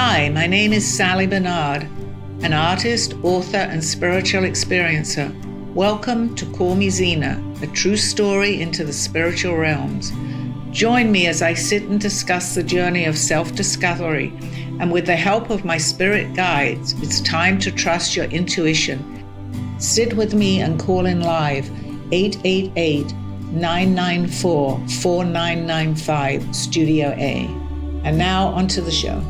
Hi, my name is Sally Barnard, an artist, author, and spiritual experiencer. Welcome to Call Me Zena, a true story into the spiritual realms. Join me as I sit and discuss the journey of self-discovery, and with the help of my spirit guides, it's time to trust your intuition. Sit with me and call in live 888-994-4995, Studio A. And now onto the show.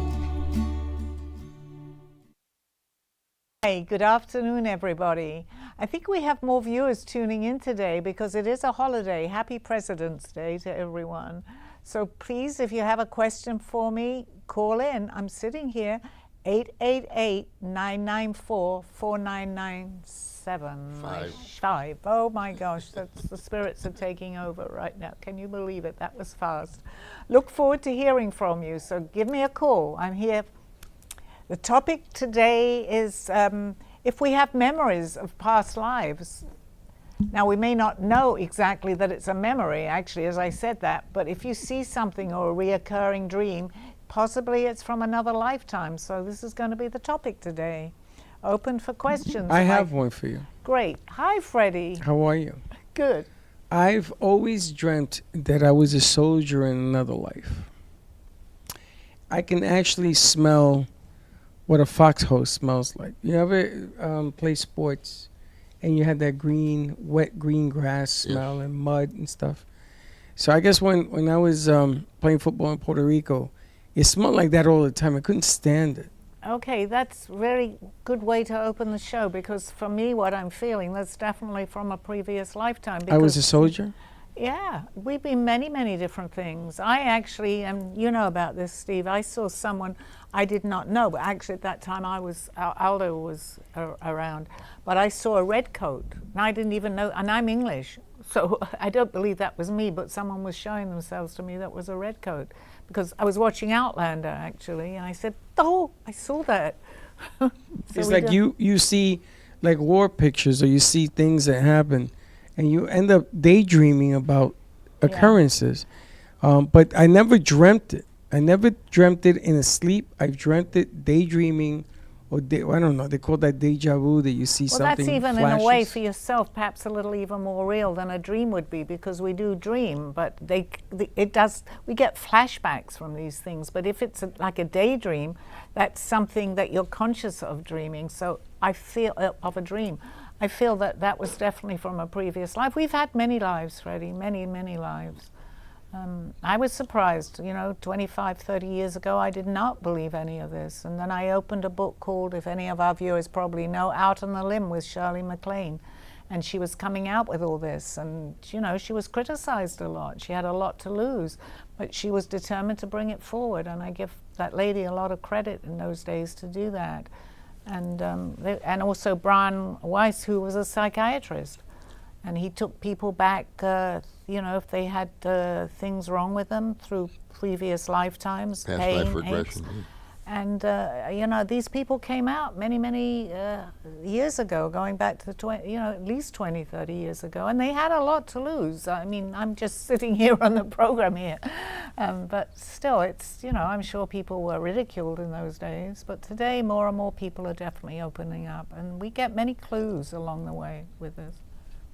Hey, good afternoon, everybody. I think we have more viewers tuning in today because it is a holiday. Happy President's Day to everyone. So please, if you have a question for me, call in. I'm sitting here, 888-994-4997. Oh my gosh, that's the spirits are taking over right now. Can you believe it? That was fast. Look forward to hearing from you. So give me a call. I'm here. The topic today is if we have memories of past lives. Now, we may not know exactly that it's a memory, actually, as I said that, but if you see something or a reoccurring dream, possibly it's from another lifetime. So this is going to be the topic today. Open for questions. I have one for you. Great. Hi, Freddie. How are you? Good. I've always dreamt that I was a soldier in another life. I can actually smell what a foxhole smells like. You ever play sports and you had that wet green grass smell and mud and stuff? So I guess when I was playing football in Puerto Rico, it smelled like that all the time. I couldn't stand it. Okay, that's a very good way to open the show, because for me, what I'm feeling, that's definitely from a previous lifetime. I was a soldier? Yeah, we've been many, many different things. I actually, and you know about this, Steve, I saw someone I did not know, but actually at that time Aldo was around, but I saw a red coat, and I didn't even know, and I'm English, so I don't believe that was me, but someone was showing themselves to me that was a red coat, because I was watching Outlander, actually, and I said, oh, I saw that. So it's like you see like war pictures, or you see things that happen, and you end up daydreaming about occurrences. But I never dreamt it. I never dreamt it in a sleep. I've dreamt it daydreaming, or I don't know, they call that déjà vu, that you see something. Well, that's even flashes. in a way for yourself, perhaps a little even more real than a dream would be, because we do dream, but we get flashbacks from these things. But if it's like a daydream, that's something that you're conscious of dreaming. So I feel of a dream. I feel that that was definitely from a previous life. We've had many lives, Freddie, many, many lives. I was surprised, 25, 30 years ago, I did not believe any of this. And then I opened a book called, if any of our viewers probably know, Out on the Limb with Shirley MacLaine. And she was coming out with all this. And, she was criticized a lot. She had a lot to lose. But she was determined to bring it forward. And I give that lady a lot of credit in those days to do that. And also Brian Weiss, who was a psychiatrist, and he took people back, if they had things wrong with them through previous lifetimes, past pain, life regression. And these people came out many, many years ago, going back to at least 20, 30 years ago, and they had a lot to lose. I mean, I'm just sitting here on the program here, but still, it's I'm sure people were ridiculed in those days, but today more and more people are definitely opening up, and we get many clues along the way with this.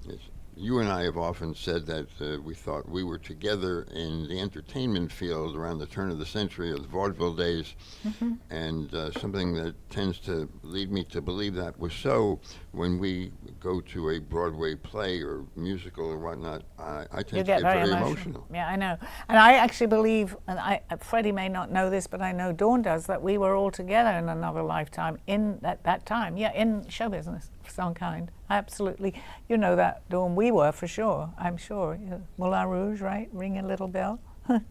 Yes. You and I have often said that we thought we were together in the entertainment field around the turn of the century, of the vaudeville days, and something that tends to lead me to believe that was so. When we go to a Broadway play or musical or whatnot, I tend to get very emotional. Yeah, I know. And I actually believe, and Freddie may not know this, but I know Dawn does, that we were all together in another lifetime in that time. Yeah, in show business of some kind. Absolutely. You know that, Dawn. We were, for sure, I'm sure. Moulin Rouge, right? Ring a little bell.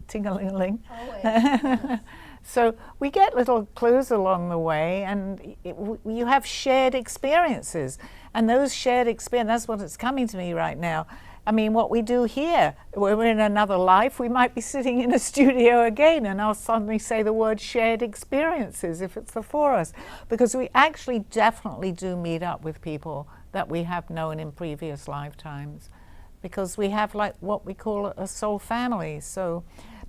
Ting-a-ling-a-ling. Always. So we get little clues along the way, and you have shared experiences. And those shared experiences, that's what it's coming to me right now. I mean, what we do here, we're in another life, we might be sitting in a studio again, and I'll suddenly say the word shared experiences if it's the four of us. Because we actually definitely do meet up with people that we have known in previous lifetimes. Because we have like what we call a soul family. So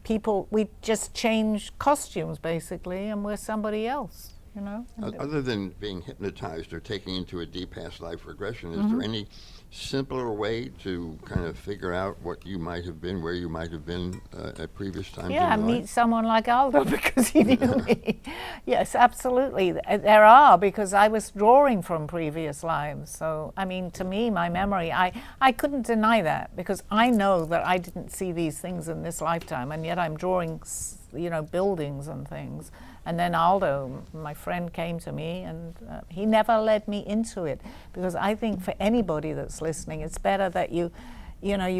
people, we just change costumes basically, and we're somebody else, you know. Other than being hypnotized or taking into a deep past life regression, is there any simpler way to kind of figure out what you might have been, where you might have been at previous times in your life? Meet someone like Aldo because he knew me. Yes, absolutely. There are, because I was drawing from previous lives. So, I mean, to me, my memory, I couldn't deny that, because I know that I didn't see these things in this lifetime, and yet I'm drawing, you know, buildings and things. And then Aldo, my friend, came to me, and he never led me into it, because I think for anybody that's listening, it's better that you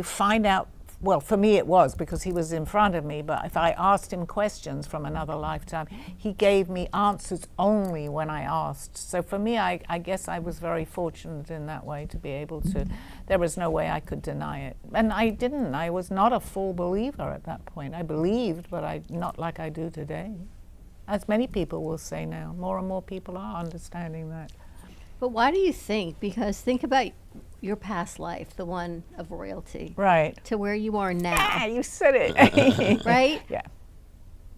find out. Well, for me it was, because he was in front of me, but if I asked him questions from another lifetime, he gave me answers only when I asked. So for me, I guess I was very fortunate in that way to be able to, there was no way I could deny it. And I didn't. I was not a full believer at that point. I believed, but not like I do today. As many people will say now. More and more people are understanding that. But why do you think? Because think about your past life, the one of royalty. Right. To where you are now. Yeah, you said it. Right? Yeah.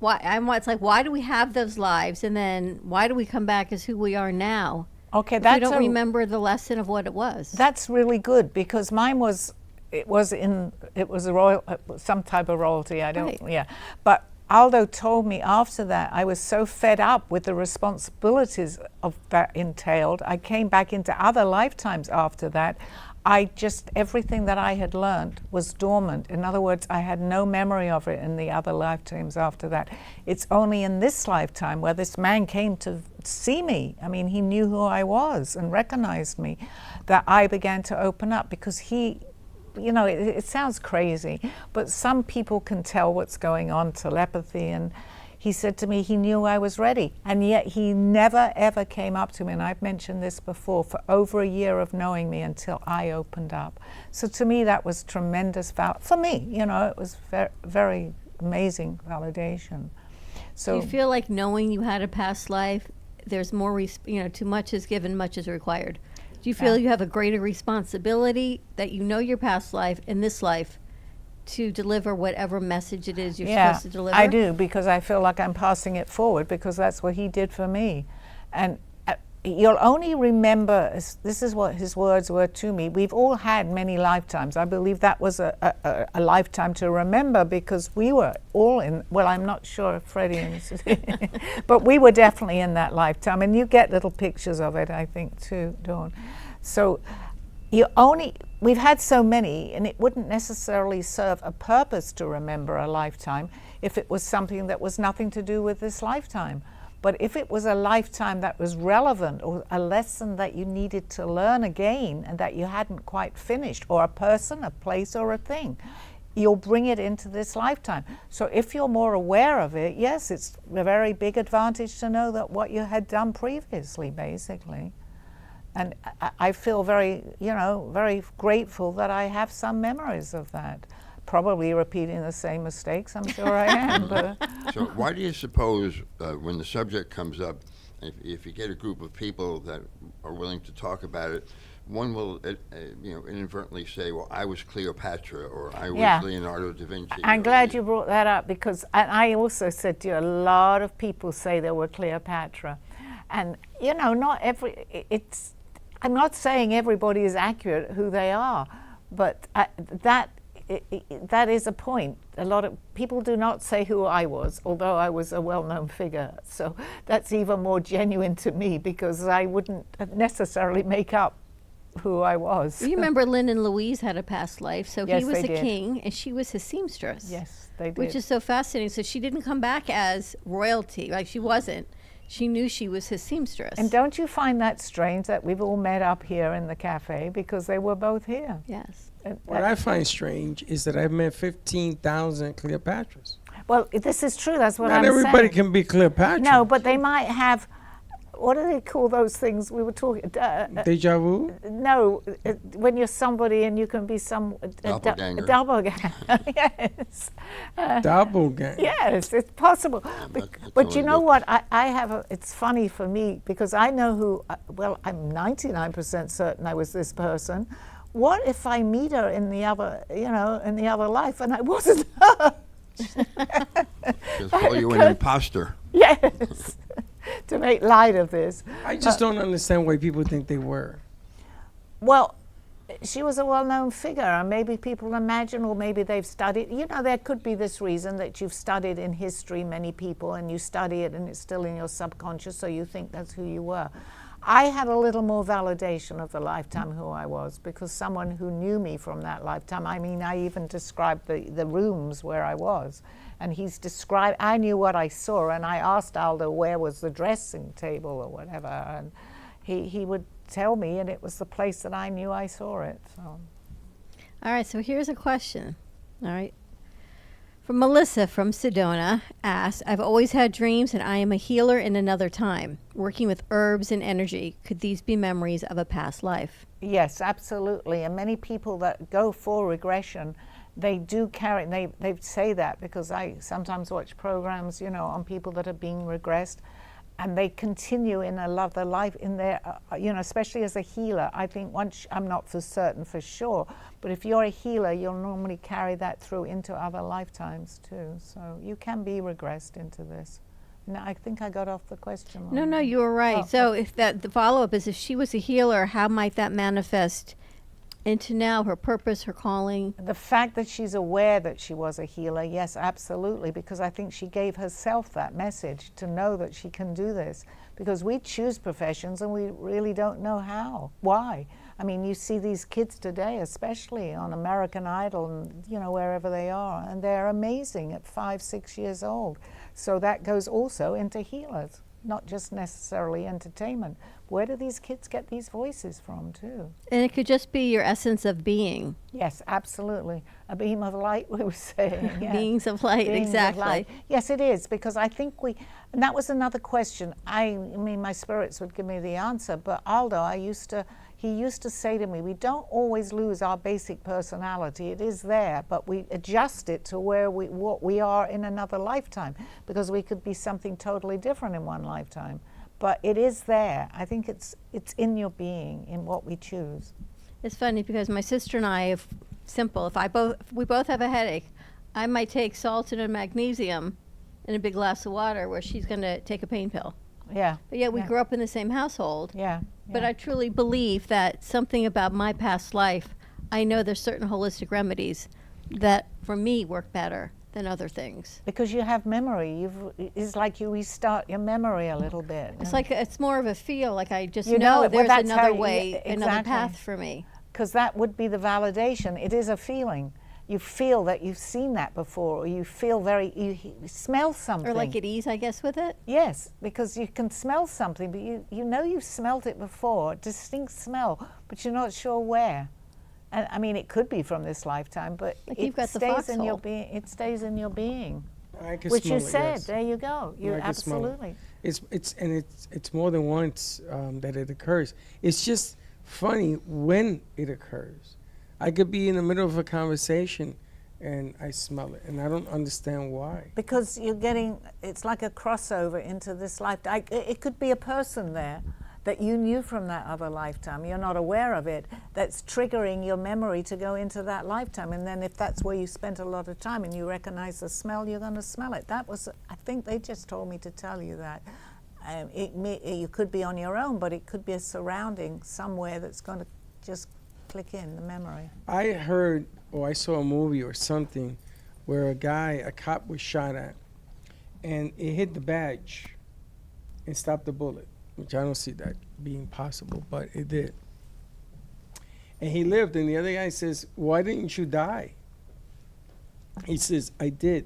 It's like, why do we have those lives? And then why do we come back as who we are now? Okay, If that's we don't remember the lesson of what it was. That's really good, because mine was, it was a royal, some type of royalty. I don't, Right. yeah. But Aldo told me after that, I was so fed up with the responsibilities of that entailed. I came back into other lifetimes after that. Everything that I had learned was dormant. In other words, I had no memory of it in the other lifetimes after that. It's only in this lifetime where this man came to see me. I mean, he knew who I was and recognized me, that I began to open up, because he, you know, it sounds crazy, but some people can tell what's going on, telepathy, and he said to me he knew I was ready, and yet he never ever came up to me, and I've mentioned this before, for over a year of knowing me until I opened up. So to me that was tremendous for me, you know, it was very, very amazing validation. So do you feel like knowing you had a past life, there's more, too much is given, much is required? Do you feel you have a greater responsibility that you know your past life in this life to deliver whatever message it is you're supposed to deliver? I do, because I feel like I'm passing it forward, because that's what he did for me. And you'll only remember, this is what his words were to me, we've all had many lifetimes. I believe that was a lifetime to remember, because we were all in, well, I'm not sure if Freddie is, but we were definitely in that lifetime. And you get little pictures of it, I think, too, Dawn. So we've had so many, and it wouldn't necessarily serve a purpose to remember a lifetime if it was something that was nothing to do with this lifetime. But if it was a lifetime that was relevant, or a lesson that you needed to learn again and that you hadn't quite finished, or a person, a place, or a thing, you'll bring it into this lifetime. So if you're more aware of it, yes, it's a very big advantage to know that what you had done previously, basically. And I feel very, very grateful that I have some memories of that. Probably repeating the same mistakes, I'm sure I am. But So why do you suppose when the subject comes up, if you get a group of people that are willing to talk about it, one will inadvertently say, well, I was Cleopatra, or I was Leonardo da Vinci. I'm glad you brought that up, because I also said to you, a lot of people say they were Cleopatra. And, not I'm not saying everybody is accurate who they are, but that is a point. A lot of people do not say who I was, although I was a well-known figure. So that's even more genuine to me, because I wouldn't necessarily make up who I was. You remember Lynn and Louise had a past life, so Yes, he was they a did. king and she was his seamstress. Yes, they did. Which is so fascinating. So she didn't come back as royalty, like she wasn't. She knew she was his seamstress. And don't you find that strange that we've all met up here in the cafe, because they were both here? Yes. What I find strange is that I've met 15,000 Cleopatras. Well, this is true. That's what Not I'm everybody saying. can be Cleopatra. No, but they might have. What do they call those things we were talking? Deja vu? No, when you're somebody and you can be Doppelganger. Doppelganger. Yes. Doppelganger. Yes, it's possible. that's But you only know good. what? I have it's funny for me, because I know who. Well, I'm 99% certain I was this person. What if I meet her in the other, in the other life, and I wasn't her? Just call you an imposter. Yes, to make light of this. I just don't understand why people think they were. Well, she was a well-known figure, and maybe people imagine, or maybe they've studied. You know, there could be this reason that you've studied in history many people, and you study it, and it's still in your subconscious, so you think that's who you were. I had a little more validation of the lifetime who I was, because someone who knew me from that lifetime, I mean, I even described the rooms where I was, and he's described, I knew what I saw, and I asked Aldo where was the dressing table or whatever, and he would tell me, and it was the place that I knew I saw it. So. All right, so here's a question. All right. From Melissa from Sedona asked, I've always had dreams and I am a healer in another time, working with herbs and energy. Could these be memories of a past life? Yes, absolutely. And many people that go for regression, they do carry, they say that, because I sometimes watch programs, you know, on people that are being regressed, and they continue in a love, their life in their, you know, especially as a healer. I think once, I'm not for certain for sure, but if you're a healer, you'll normally carry that through into other lifetimes too. So you can be regressed into this. No, I think I got off the question. No, you were right. Oh, so if that, the follow-up is, if she was a healer, how might that manifest into now her purpose, her calling? The fact that she's aware that she was a healer, yes, absolutely, because I think she gave herself that message to know that she can do this. Because we choose professions and we really don't know how, why. I mean, you see these kids today, especially on American Idol and, you know, wherever they are, and they're amazing at 5, 6 years old. So that goes also into healers, not just necessarily entertainment. Where do these kids get these voices from too? And it could just be your essence of being. Yes, absolutely. A beam of light, we were saying. Yes. Beings of light, Beings of exactly. light. Yes, it is, because I think and that was another question. I mean, my spirits would give me the answer, but Aldo, he used to say to me, we don't always lose our basic personality. It is there, but we adjust it to what we are in another lifetime, because we could be something totally different in one lifetime. But it is there. I think it's in your being, in what we choose. It's funny because my sister and I, if we both have a headache, I might take salt and a magnesium in a big glass of water, where she's going to take a pain pill. Yeah. But yet we yeah. grew up in the same household. Yeah. But yeah. I truly believe that something about my past life, I know there's certain holistic remedies that for me work better than other things. Because you have memory. It's like you restart your memory a little bit. It's like, it's more of a feel, like I just You know know it. Well, there's that's another how way, another exactly. path for me. Because that would be the validation. It is a feeling. You feel that you've seen that before, or you feel you smell something. Or like at ease, I guess, with it? Yes, because you can smell something, but you know you've smelt it before, distinct smell, but you're not sure where. And I mean, it could be from this lifetime, but Like it you've got the stays in your foxhole. being. It stays in your being, I can which smell you it, said. yes. There you go. You I can smell it. absolutely. It's more than once that it occurs. It's just funny when it occurs. I could be in the middle of a conversation and I smell it, and I don't understand why. Because it's like a crossover into this life. It could be a person there that you knew from that other lifetime. You're not aware of it. That's triggering your memory to go into that lifetime. And then if that's where you spent a lot of time and you recognize the smell, you're going to smell it. I think they just told me to tell you that. You could be on your own, but it could be a surrounding somewhere that's going to just click in the memory. I heard, or I saw a movie or something where a cop was shot at, and it hit the badge and stopped the bullet, which I don't see that being possible, but it did. And he lived, and the other guy says, why didn't you die? He says, I did,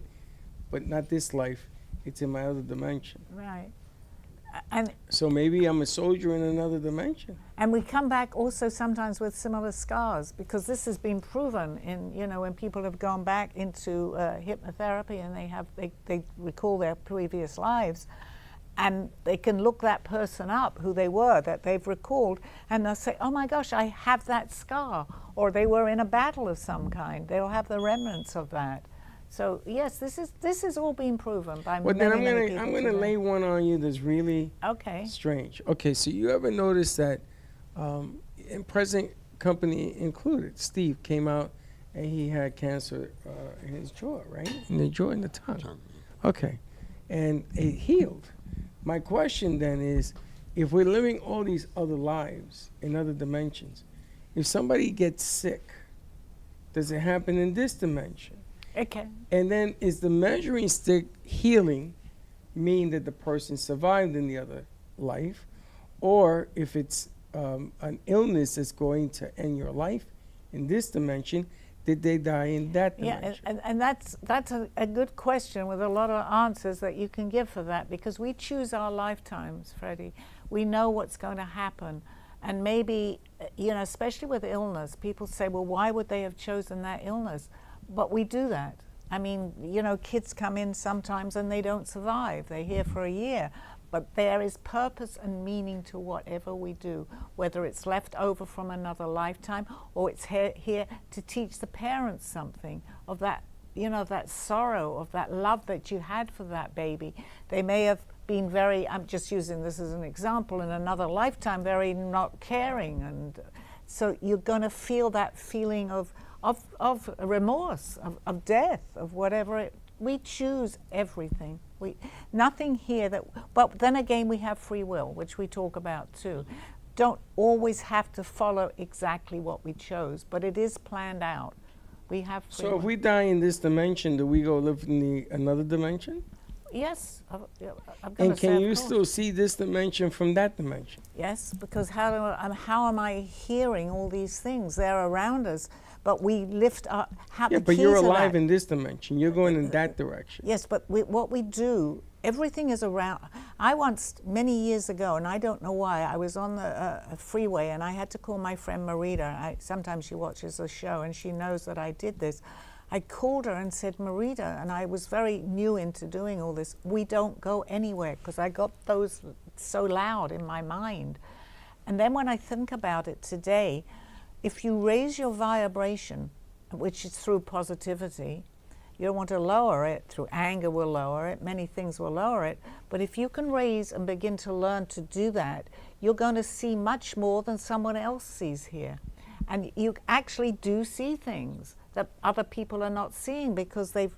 but not this life. It's in my other dimension. Right. And So maybe I'm a soldier in another dimension. we come back also sometimes with similar scars, because this has been proven in, when people have gone back into hypnotherapy and they recall their previous lives, and they can look that person up who they were, that they've recalled, and they'll say, oh my gosh, I have that scar, or they were in a battle of some kind. They'll have the remnants of that. So yes, this is all being proven by Well, many, then many people I'm gonna today. lay one on you that's really Okay. strange. Okay, so you ever notice that, in present company included, Steve came out and he had cancer in his jaw, right? In the jaw, in the tongue. Tongue. Okay, and it healed. My question then is, if we're living all these other lives in other dimensions, if somebody gets sick, does it happen in this dimension? Okay. And then is the measuring stick healing mean that the person survived in the other life? Or if it's an illness that's going to end your life in this dimension, did they die in that dimension? Yeah, and that's a good question with a lot of answers that you can give for that, because we choose our lifetimes, Freddie. We know what's going to happen. And maybe, especially with illness, people say, well, why would they have chosen that illness? But we do that. I mean, kids come in sometimes and they don't survive. They're here for a year. But there is purpose and meaning to whatever we do, whether it's left over from another lifetime or it's here to teach the parents something of that, that sorrow, of that love that you had for that baby. They may have been very, I'm just using this as an example, in another lifetime, very not caring. And so you're going to feel that feeling of remorse, of death, of whatever we choose everything. Nothing here but then again we have free will, which we talk about too. Don't always have to follow exactly what we chose, but it is planned out. We have free will. So if we die in this dimension, do we go live in another dimension? Yes, I'm going And to say can of you course. still see this dimension from that dimension? Yes, because how am I hearing all these things? They're around us, but we lift up. Yeah, but you're alive in this dimension. You're going in that direction. Yes, but what we do, everything is around. I once, many years ago, and I don't know why, I was on the freeway and I had to call my friend Marita. Sometimes she watches the show and she knows that I did this. I called her and said, Marita, and I was very new into doing all this, we don't go anywhere, because I got those so loud in my mind. And then when I think about it today, if you raise your vibration, which is through positivity, you don't want to lower it. Through anger will lower it, many things will lower it. But if you can raise and begin to learn to do that, you're going to see much more than someone else sees here. And you actually do see things that other people are not seeing because they've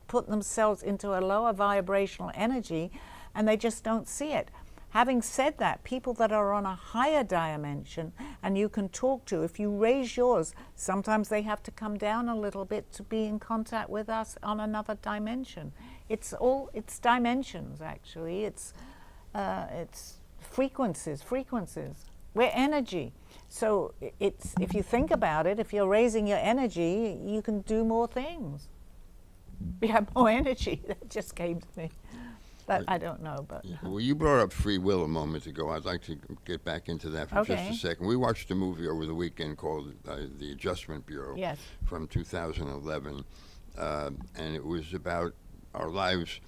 put themselves into a lower vibrational energy and they just don't see it. Having said that, people that are on a higher dimension and you can talk to, if you raise yours, sometimes they have to come down a little bit to be in contact with us on another dimension. It's dimensions, actually. It's frequencies. We're energy. So if you think about it, if you're raising your energy, you can do more things. We have more energy. That just came to me. That I don't know, but. Well, you brought up free will a moment ago. I'd like to get back into that for just a second. We watched a movie over the weekend called The Adjustment Bureau from 2011, and it was about our lives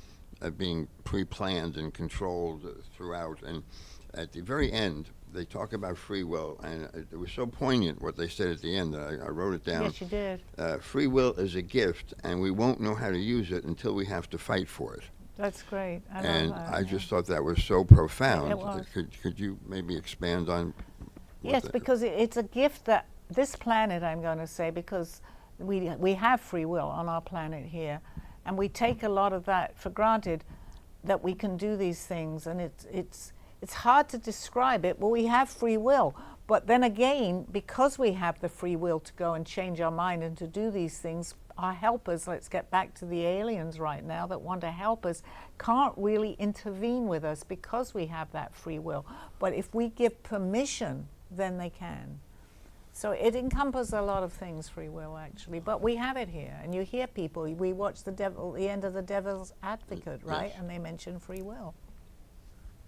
being pre-planned and controlled throughout. And at the very end, they talk about free will, and it was so poignant what they said at the end that I wrote it down. Yes, you did. Free will is a gift, and we won't know how to use it until we have to fight for it. That's great. I And love that. I just thought that was so profound. It was. Could you maybe expand on? Yes, because it's a gift that this planet, I'm going to say, because we have free will on our planet here, and we take a lot of that for granted, that we can do these things, and it's hard to describe it. Well, we have free will, but then again, because we have the free will to go and change our mind and to do these things, our helpers, let's get back to the aliens right now that want to help us, can't really intervene with us because we have that free will. But if we give permission, then they can. So it encompasses a lot of things, free will, actually. But we have it here. And you hear people, we watch the end of The Devil's Advocate, right? Yes. And they mention free will.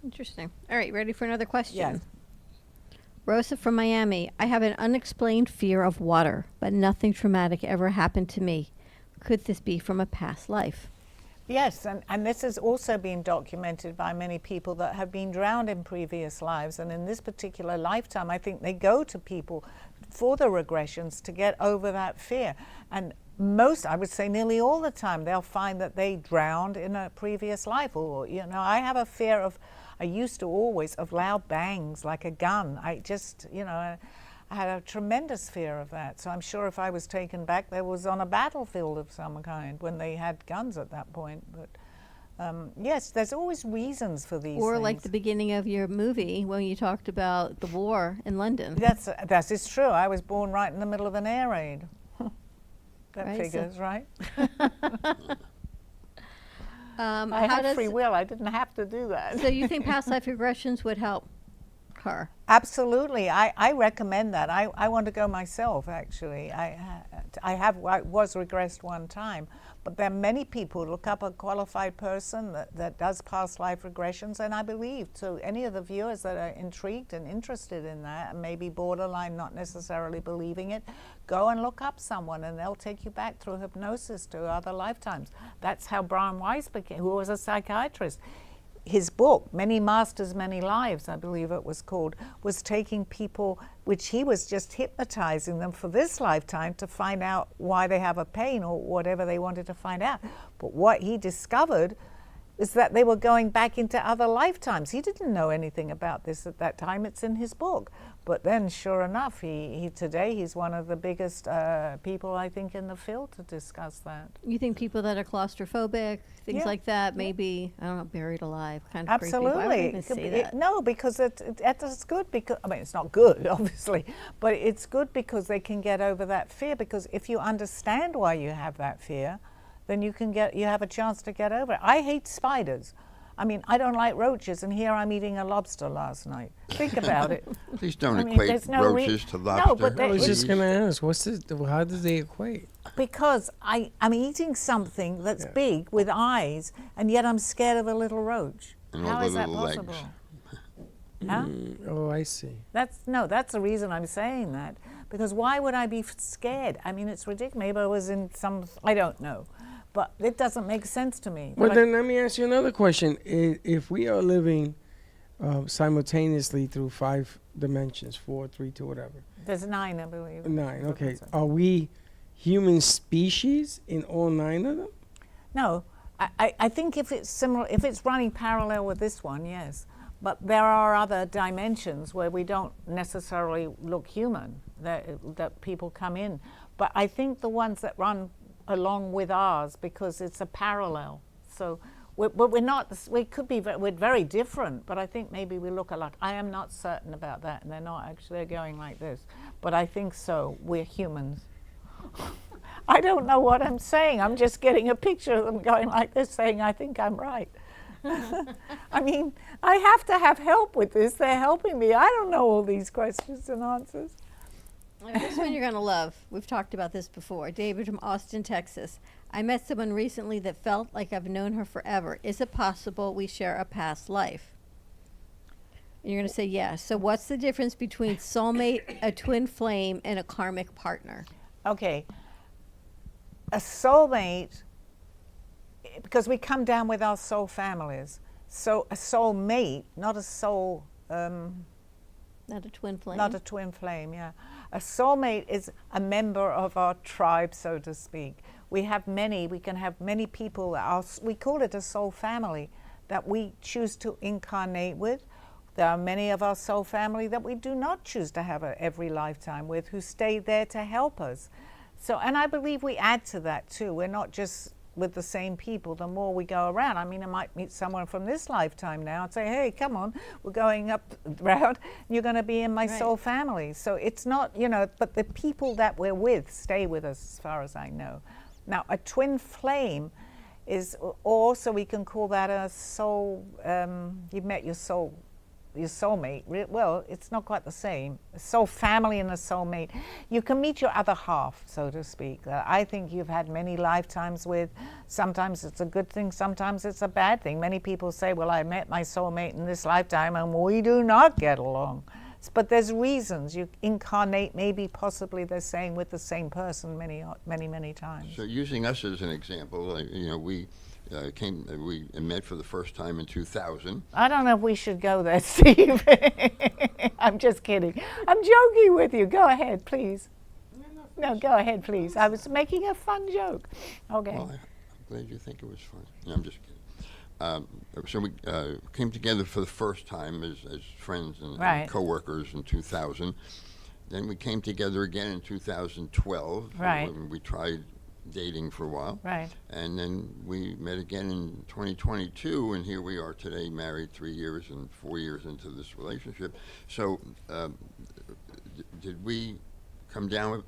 Interesting. All right, ready for another question? Yes. Rosa from Miami. I have an unexplained fear of water, but nothing traumatic ever happened to me. Could this be from a past life? Yes, and this has also been documented by many people that have been drowned in previous lives. And in this particular lifetime, I think they go to people for the regressions to get over that fear. And I would say nearly all the time, they'll find that they drowned in a previous life. Or, I have a fear I used to always, of loud bangs like a gun. I had a tremendous fear of that. So I'm sure if I was taken back, there was on a battlefield of some kind when they had guns at that point. But yes, there's always reasons for these Or things. like the beginning of your movie when you talked about the war in London. That is true. I was born right in the middle of an air raid. That Right, so- figures, right? How I had does- free will. I didn't have to do that. So you think past life regressions would help her? Absolutely. I recommend that. I want to go myself, actually. I was regressed one time, but there are many people who look up a qualified person that does past life regressions, and I believe, so any of the viewers that are intrigued and interested in that, and maybe borderline not necessarily believing it, go and look up someone and they'll take you back through hypnosis to other lifetimes. That's how Brian Weiss became, who was a psychiatrist. His book, Many Masters, Many Lives, I believe it was called, was taking people, which he was just hypnotizing them for this lifetime to find out why they have a pain or whatever they wanted to find out. But what he discovered is that they were going back into other lifetimes. He didn't know anything about this at that time. It's in his book. But then, sure enough, today he's one of the biggest people, I think, in the field to discuss that. You think people that are claustrophobic, things Yeah. like that, maybe, I don't know, buried alive, kind of creepy. Why would I Absolutely. even say that? No, because it's good because, I mean, it's not good, obviously, but it's good because they can get over that fear, because if you understand why you have that fear, then you have a chance to get over it. I hate spiders. I mean, I don't like roaches, and here I'm eating a lobster last night. Think about it. Please don't I mean, equate there's no roaches to lobster. No, but I was It- just going to ask, how do they equate? Because I'm eating something that's Yeah. big with eyes, and yet I'm scared of a little roach. And all How the is that little legs. possible? Huh? Oh, I see. That's the reason I'm saying that. Because why would I be scared? I mean, it's ridiculous. Maybe I was in I don't know. But it doesn't make sense to me. Well, Like- then let me ask you another question. If we are living simultaneously through 5 dimensions, 4, 3, 2, whatever. There's 9, I believe. 9, okay. So- Are we human species in all 9 of them? No, I think if it's similar, if it's running parallel with this one, yes. But there are other dimensions where we don't necessarily look human, that people come in. But I think the ones that run along with ours, because it's a parallel. So we're not, we could be, we're very different, but I think maybe we look alike. I am not certain about that, and they're not actually going like this. But I think so, we're humans. I don't know what I'm saying. I'm just getting a picture of them going like this, saying, I think I'm right. I mean, I have to have help with this. They're helping me. I don't know all these questions and answers. This one you're going to love. We've talked about this before. David from Austin, Texas. I met someone recently that felt like I've known her forever. Is it possible we share a past life? And you're going to say yes. So what's the difference between soulmate, a twin flame, and a karmic partner? Okay. A soulmate, because we come down with our soul families. So a soulmate, not a soul, Not a twin flame? not a twin flame, yeah. A soulmate is a member of our tribe, so to speak. We can have many people, we call it a soul family, that we choose to incarnate with. There are many of our soul family that we do not choose to have every lifetime with, who stay there to help us. So, and I believe we add to that too. We're not just with the same people. The more we go around, I mean, I might meet someone from this lifetime now and say, hey, come on, we're going up the route, you're going to be in my Right. soul family. So it's not, but the people that we're with stay with us, as far as I know. Now, a twin flame is also, we can call that a soul, you've met your soulmate. Well, it's not quite the same. A soul family and a soulmate. You can meet your other half, so to speak. I think you've had many lifetimes with. Sometimes it's a good thing, sometimes it's a bad thing. Many people say, well, I met my soulmate in this lifetime and we do not get along. But there's reasons. You incarnate, maybe possibly they're saying, with the same person many times. So using us as an example, we met for the first time in 2000. I don't know if we should go there, Steve. I'm just kidding. I'm joking with you. Go ahead, please. No, go ahead, please. I was making a fun joke. Okay. Well, I'm glad you think it was funny. No, I'm just kidding. So we came together for the first time as friends and Right. co-workers in 2000. Then we came together again in 2012. Right. When we tried dating for a while. Right. And then we met again in 2022, and here we are today, married 3 years and 4 years into this relationship. So, did we come down with,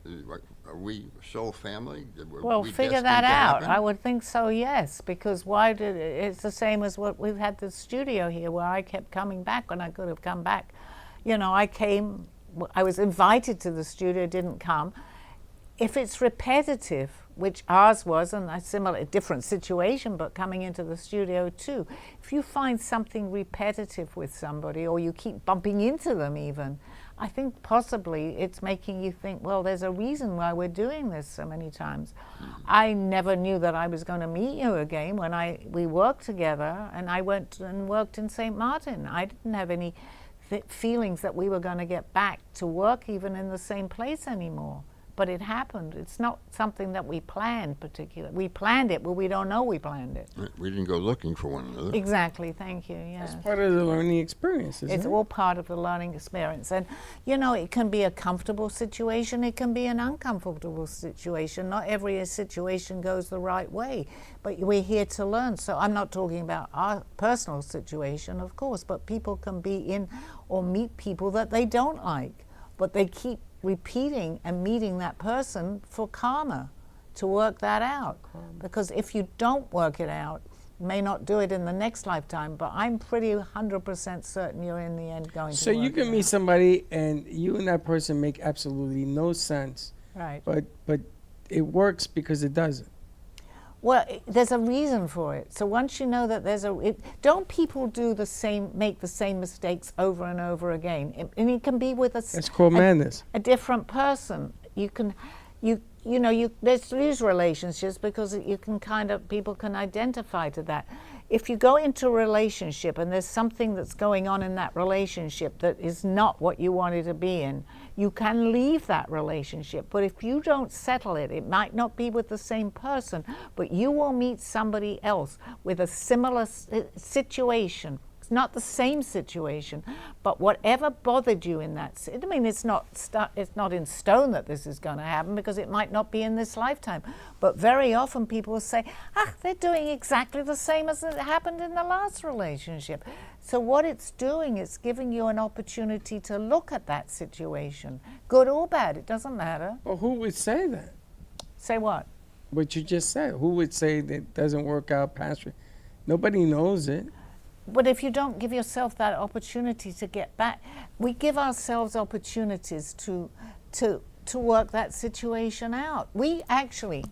are we soul family? Were Well, we figure destined that to out. happen? I would think so, yes, because why did it's the same as what we've had the studio here where I kept coming back when I could have come back. You know, I was invited to the studio, didn't come. If it's repetitive, which ours was, and a different situation, but coming into the studio too, if you find something repetitive with somebody or you keep bumping into them even, I think possibly it's making you think, well, there's a reason why we're doing this so many times. I never knew that I was going to meet you again when we worked together, and I went and worked in St. Martin. I didn't have any feelings that we were going to get back to work even in the same place anymore. But it happened. It's not something that we planned particularly. We planned it, but we don't know we planned it. We didn't go looking for one another. Exactly, thank you, yes. It's part of the learning experience, isn't It's it? all part of the learning experience. And, you know, it can be a comfortable situation, it can be an uncomfortable situation. Not every situation goes the right way, but we're here to learn. So I'm not talking about our personal situation, of course, but people can be in or meet people that they don't like, but they keep repeating and meeting that person for karma, to work that out. Because if you don't work it out, you may not do it in the next lifetime, but I'm pretty 100% certain you're in the end going to So work you can it meet out. somebody and you and that person make absolutely no sense, Right. but it works because it doesn't. Well, there's a reason for it. So once you know that don't people make the same mistakes over and over again? And it can be with That's called madness. a different person. There's these relationships because people can identify to that. If you go into a relationship and there's something that's going on in that relationship that is not what you wanted to be in, you can leave that relationship. But if you don't settle it, it might not be with the same person, but you will meet somebody else with a similar situation. It's not the same situation, but whatever bothered you in that, I mean, it's not in stone that this is going to happen because it might not be in this lifetime. But very often people will say, they're doing exactly the same as it happened in the last relationship. So what it's doing is giving you an opportunity to look at that situation, good or bad, it doesn't matter. Well, who would say that? Say what? What you just said. Who would say that it doesn't work out past? Nobody knows it. But if you don't give yourself that opportunity to get back, we give ourselves opportunities to work that situation out. We actually,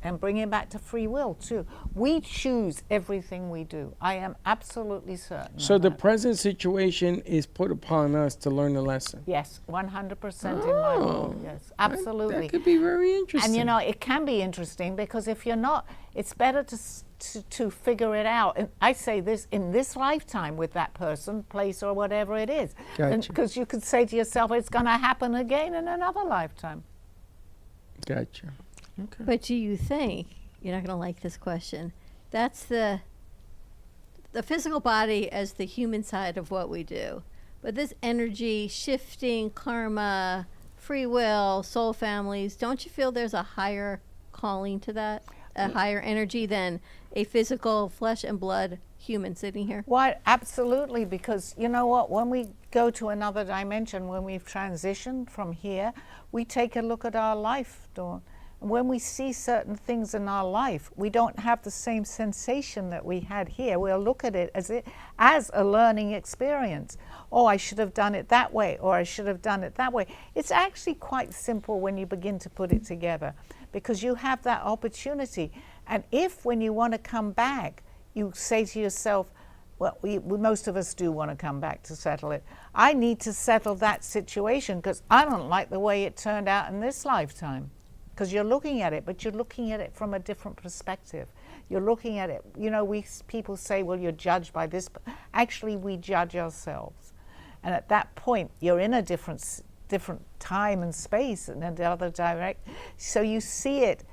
and bring it back to free will too, we choose everything we do. I am absolutely certain. So of the that. present situation is put upon us to learn the lesson. Yes, 100% in my role. Yes, absolutely. That could be very interesting. And you know, it can be interesting because if you're not, it's better to figure it out. And I say this in this lifetime with that person, place, or whatever it is. Gotcha. Because you could say to yourself, it's going to happen again in another lifetime. Gotcha. Okay. But do you think, you're not going to like this question, that's the physical body as the human side of what we do. But this energy, shifting, karma, free will, soul families, don't you feel there's a higher calling to that? A higher energy than a physical flesh and blood human sitting here? Why? Absolutely, because you know what? When we go to another dimension, when we've transitioned from here, we take a look at our life, Dawn. When we see certain things in our life, we don't have the same sensation that we had here. We'll look at it as a learning experience. Oh, I should have done it that way, or I should have done it that way. It's actually quite simple when you begin to put it together, because you have that opportunity. And if, when you want to come back, you say to yourself, well, most of us do want to come back to settle it. I need to settle that situation because I don't like the way it turned out in this lifetime. Because you're looking at it, but you're looking at it from a different perspective. You're looking at it, you know, people say, well, you're judged by this, but actually we judge ourselves. And at that point, you're in a different time and space and another direct. So you see it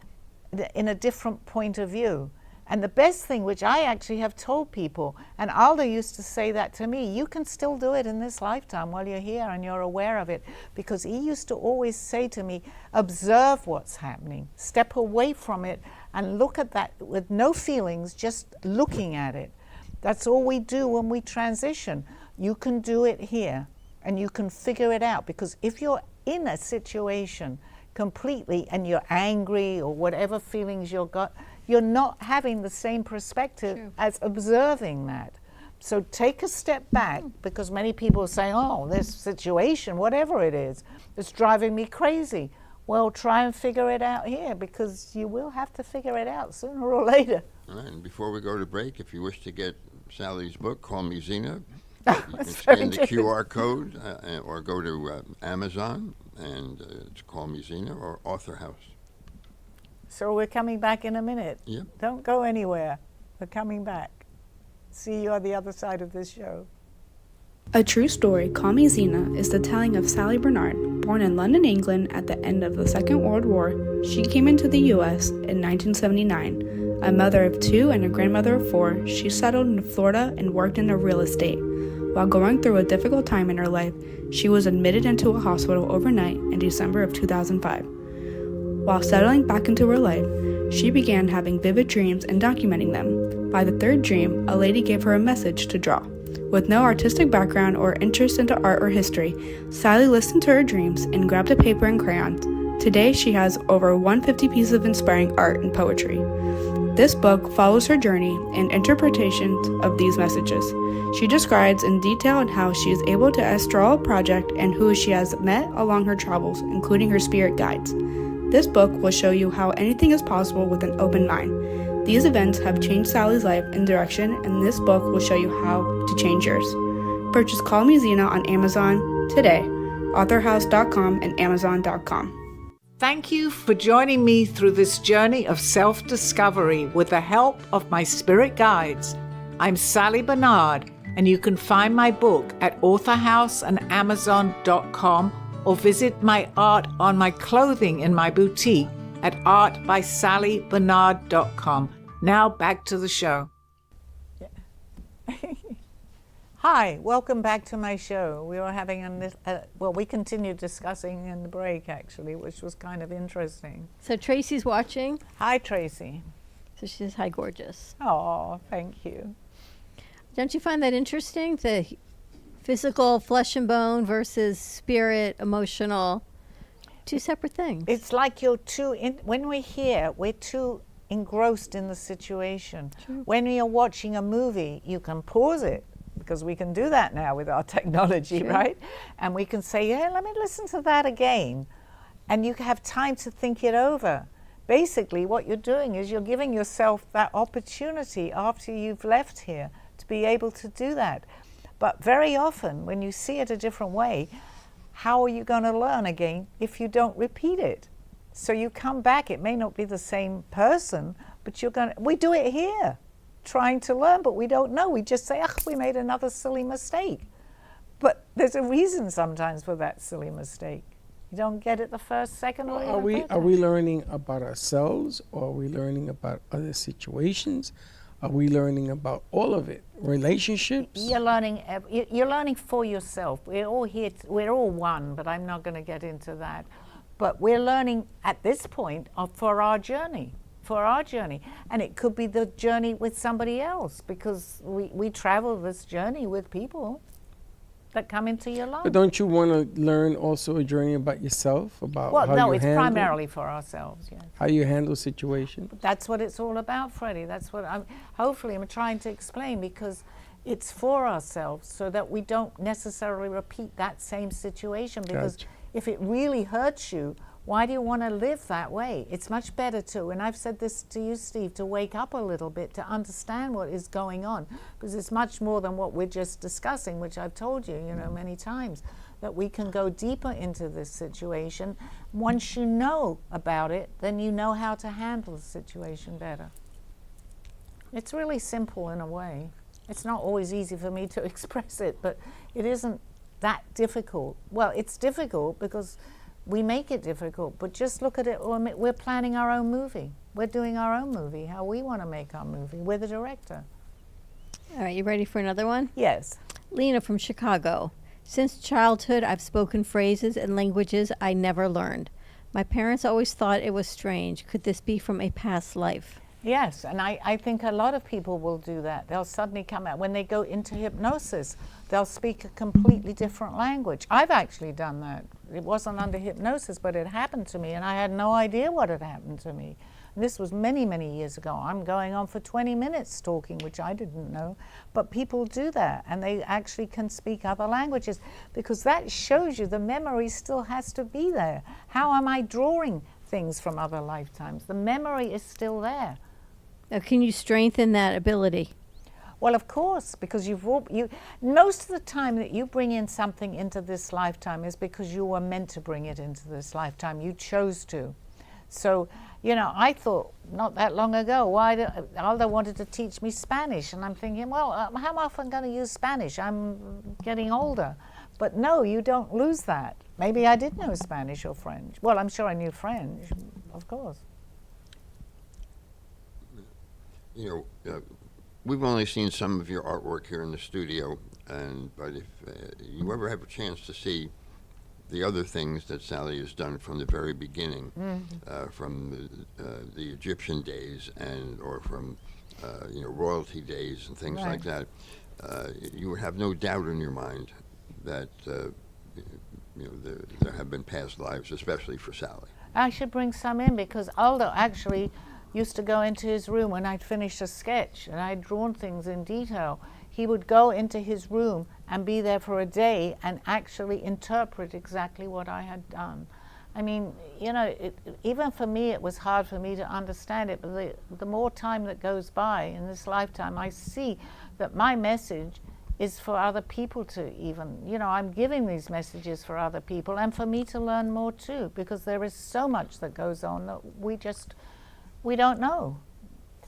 in a different point of view. And the best thing, which I actually have told people, and Alda used to say that to me, you can still do it in this lifetime while you're here and you're aware of it. Because he used to always say to me, observe what's happening, step away from it and look at that with no feelings, just looking at it. That's all we do when we transition. You can do it here and you can figure it out, because if you're in a situation completely and you're angry or whatever feelings you've got, you're not having the same perspective as observing that. So take a step back, because many people say, oh, this situation, whatever it is, it's driving me crazy. Well, try and figure it out here, because you will have to figure it out sooner or later. All right, and before we go to break, if you wish to get Sally's book, Call Me Zena, you can That's scan the very true. QR code or go to Amazon, and it's Call Me Zena or Author House. So we're coming back in a minute. Yep. Don't go anywhere. We're coming back. See you on the other side of this show. A true story, Call Me Zena, is the telling of Sally Barnard. Born in London, England at the end of the Second World War, she came into the U.S. in 1979. A mother of 2 and a grandmother of 4, she settled in Florida and worked in real estate. While going through a difficult time in her life, she was admitted into a hospital overnight in December of 2005. While settling back into her life, she began having vivid dreams and documenting them. By the 3rd dream, a lady gave her a message to draw. With no artistic background or interest into art or history, Sally listened to her dreams and grabbed a paper and crayons. Today, she has over 150 pieces of inspiring art and poetry. This book follows her journey and interpretations of these messages. She describes in detail how she is able to astral a project and who she has met along her travels, including her spirit guides. This book will show you how anything is possible with an open mind. These events have changed Sally's life and direction, and this book will show you how to change yours. Purchase Call Me Zena on Amazon today, authorhouse.com and amazon.com. Thank you for joining me through this journey of self-discovery with the help of my spirit guides. I'm Sally Barnard, and you can find my book at authorhouse and amazon.com, or visit my art on my clothing in my boutique at artbysallybarnard.com. Now back to the show. Hi, welcome back to my show. We were having we continued discussing in the break, actually, which was kind of interesting. So Tracy's watching. Hi, Tracy. So she says, hi, gorgeous. Oh, thank you. Don't you find that interesting? The physical flesh and bone versus spirit, emotional, 2 separate things. It's like you're when we're here, we're too engrossed in the situation. True. When you're watching a movie, you can pause it, because we can do that now with our technology, True. right? And we can say, yeah, let me listen to that again. And you have time to think it over. Basically, what you're doing is you're giving yourself that opportunity after you've left here to be able to do that. But very often, when you see it a different way, how are you going to learn again if you don't repeat it? So you come back, it may not be the same person, but we do it here, trying to learn, but we don't know. We just say, we made another silly mistake. But there's a reason sometimes for that silly mistake. You don't get it the first, second, or Are we learning about ourselves, or are we learning about other situations? Are we learning about all of it? Relationships? You're learning for yourself. We're all here, we're all one, but I'm not going to get into that. But we're learning at this point for our journey. And it could be the journey with somebody else, because we travel this journey with people that come into your life. But don't you want to learn also a journey about yourself, about Well, how no, you it's handle, primarily for ourselves, yes. how you handle situations? That's what it's all about, Freddie. That's what I'm trying to explain, because it's for ourselves so that we don't necessarily repeat that same situation. Because Gotcha. if it really hurts you, why do you want to live that way? It's much better to, and I've said this to you, Steve, to wake up a little bit, to understand what is going on, because it's much more than what we're just discussing, which I've told you, many times, that we can go deeper into this situation. Once you know about it, then you know how to handle the situation better. It's really simple in a way. It's not always easy for me to express it, but it isn't that difficult. Well, it's difficult because we make it difficult. But just look at it. We're planning our own movie. We're doing our own movie, how we want to make our movie. We're the director. All right, you ready for another one? Yes. Lena from Chicago. Since childhood, I've spoken phrases and languages I never learned. My parents always thought it was strange. Could this be from a past life? Yes, and I think a lot of people will do that. They'll suddenly come out, when they go into hypnosis, they'll speak a completely different language. I've actually done that. It wasn't under hypnosis, but it happened to me, and I had no idea what had happened to me. And this was many, many years ago. I'm going on for 20 minutes talking, which I didn't know. But people do that, and they actually can speak other languages, because that shows you the memory still has to be there. How am I drawing things from other lifetimes? The memory is still there. Now, can you strengthen that ability? Well, of course, because most of the time that you bring in something into this lifetime is because you were meant to bring it into this lifetime. You chose to. So, you know, I thought not that long ago, Aldo wanted to teach me Spanish, and I'm thinking, well, how often going to use Spanish? I'm getting older. But no, you don't lose that. Maybe I did know Spanish or French. Well, I'm sure I knew French, of course. You know, we've only seen some of your artwork here in the studio, but if you ever have a chance to see the other things that Sally has done from the very beginning, from the Egyptian days or from royalty days and things like that, you would have no doubt in your mind that there have been past lives, especially for Sally. I should bring some in, because Aldo actually used to go into his room when I'd finished a sketch and I'd drawn things in detail. He would go into his room and be there for a day and actually interpret exactly what I had done. I mean, you know, even for me, it was hard for me to understand it, but the more time that goes by in this lifetime, I see that my message is for other people to I'm giving these messages for other people and for me to learn more too, because there is so much that goes on that we don't know.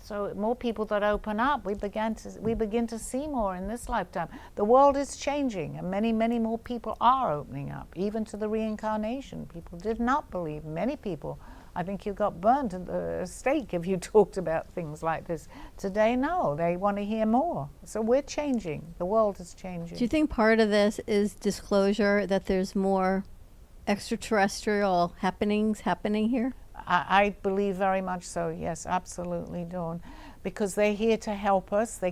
So more people that open up, we begin to see more in this lifetime. The world is changing, and many, many more people are opening up, even to the reincarnation. People did not believe. Many people, I think you got burnt at the stake if you talked about things like this. Today, no, they want to hear more. So we're changing. The world is changing. Do you think part of this is disclosure that there's more extraterrestrial happenings happening here? I believe very much so. Yes, absolutely, Dawn, because they're here to help us. They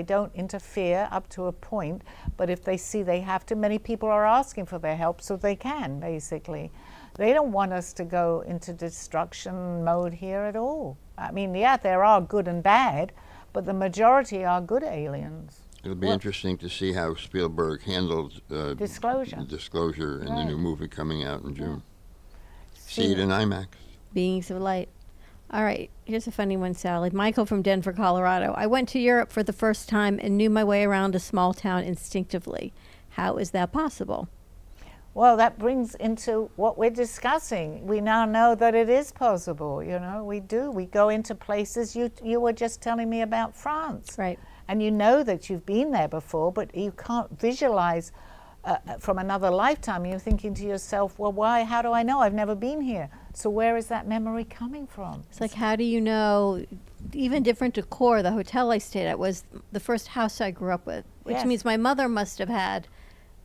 don't interfere up to a point, but if they see they have to, many people are asking for their help, so they can, basically. They don't want us to go into destruction mode here at all. I mean, yeah, there are good and bad, but the majority are good aliens. It'll be interesting to see how Spielberg handled disclosure in the new movie coming out in June. See it in IMAX. Beings of light. All right, here's a funny one, Sally. Michael from Denver, Colorado. I went to Europe for the first time and knew my way around a small town instinctively. How is that possible? Well, that brings into what we're discussing. We now know that it is possible, you know, we do. We go into places. You were just telling me about France. Right. And you know that you've been there before, but you can't visualize from another lifetime. You're thinking to yourself, well, why? How do I know? I've never been here. So where is that memory coming from? It's like, how do you know? Even different decor. The hotel I stayed at was the first house I grew up with, which means my mother must have